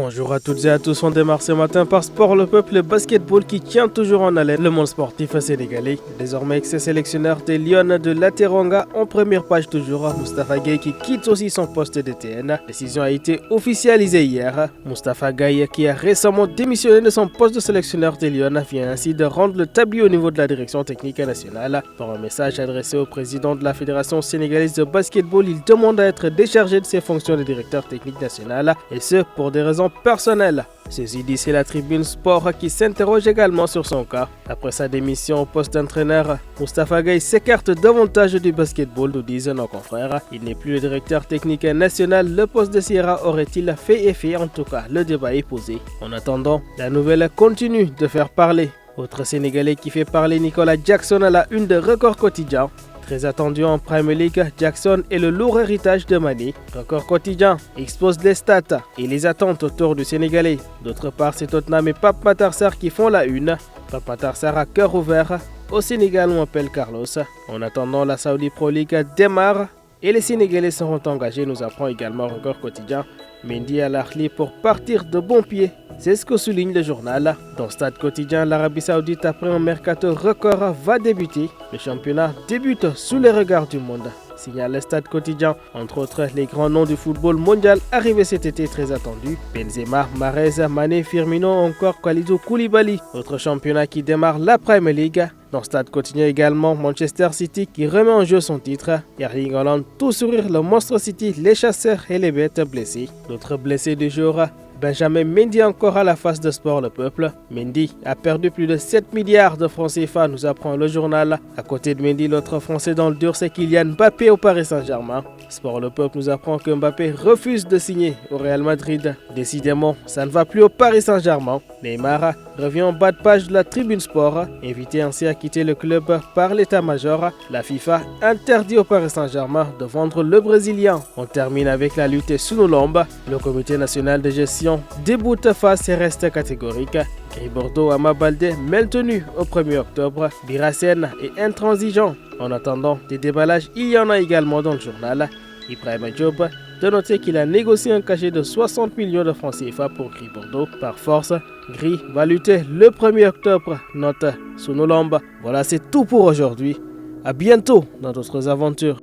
Bonjour à toutes et à tous, on démarre ce matin par Sport le Peuple, le basketball qui tient toujours en haleine le monde sportif sénégalais. Désormais ex-sélectionneur des Lions de la Teranga, en première page toujours, Moustapha Gueye qui quitte aussi son poste DTN. La décision a été officialisée hier. Moustapha Gueye qui a récemment démissionné de son poste de sélectionneur des Lions vient ainsi de rendre le tablier au niveau de la direction technique nationale. Dans un message adressé au président de la Fédération sénégalaise de basketball, il demande à être déchargé de ses fonctions de directeur technique national et ce pour des raisons personnel. Ceci dit, c'est la Tribune Sport qui s'interroge également sur son cas. Après sa démission au poste d'entraîneur, Moustapha Gueye s'écarte davantage du basketball, nous disent nos confrères. Il n'est plus le directeur technique national, le poste de Sierra aurait-il fait effet? En tout cas, le débat est posé. En attendant, la nouvelle continue de faire parler. Autre Sénégalais qui fait parler, Nicolas Jackson à la une de Record Quotidien. Très attendu en Premier League, Jackson est le lourd héritage de Mané. Record Quotidien expose les stats et les attentes autour du Sénégalais. D'autre part, c'est Tottenham et Pape Matar Sarr qui font la une. Pape Matar Sarr a cœur ouvert. Au Sénégal, on appelle Carlos. En attendant, la Saudi Pro League démarre et les Sénégalais seront engagés, nous apprend également Record Quotidien. Mendy à l'Arli pour partir de bon pied. C'est ce que souligne le journal. Dans Stade Quotidien, l'Arabie Saoudite, après un mercato record, va débuter. Le championnat débute sous les regards du monde. Signale le Stade Quotidien. Entre autres, les grands noms du football mondial arrivés cet été très attendus. Benzema, Mahrez, Mané, Firmino, encore Kalidou Koulibaly. Autre championnat qui démarre, la Premier League. Dans Stade Quotidien également, Manchester City qui remet en jeu son titre. Erling Haaland, tout sourire, le Monstre City, les chasseurs et les bêtes blessés. D'autres blessés du jour, Benjamin Mendy encore à la face de Sport le Peuple. Mendy a perdu plus de 7 milliards de francs CFA, nous apprend le journal. À côté de Mendy, l'autre Français dans le dur, c'est Kylian Mbappé au Paris Saint-Germain. Sport le Peuple nous apprend que Mbappé refuse de signer au Real Madrid. Décidément, ça ne va plus au Paris Saint-Germain. Neymar revient en bas de page de la Tribune Sport, invité ainsi à quitter le club par l'état-major. La FIFA interdit au Paris Saint-Germain de vendre le Brésilien. On termine avec la lutte sous nos lombes. Le comité national de gestion déboute face et reste catégorique. Gris Bordeaux, Ama Baldé, maintenu au 1er octobre. Biracène est intransigeant. En attendant des déballages, il y en a également dans le journal. Ibrahima Diop, de noter qu'il a négocié un cachet de 60 millions de francs CFA pour Gris Bordeaux. Par force, Gris va lutter le 1er octobre. Note sous nos lombes. Voilà, c'est tout pour aujourd'hui. À bientôt dans d'autres aventures.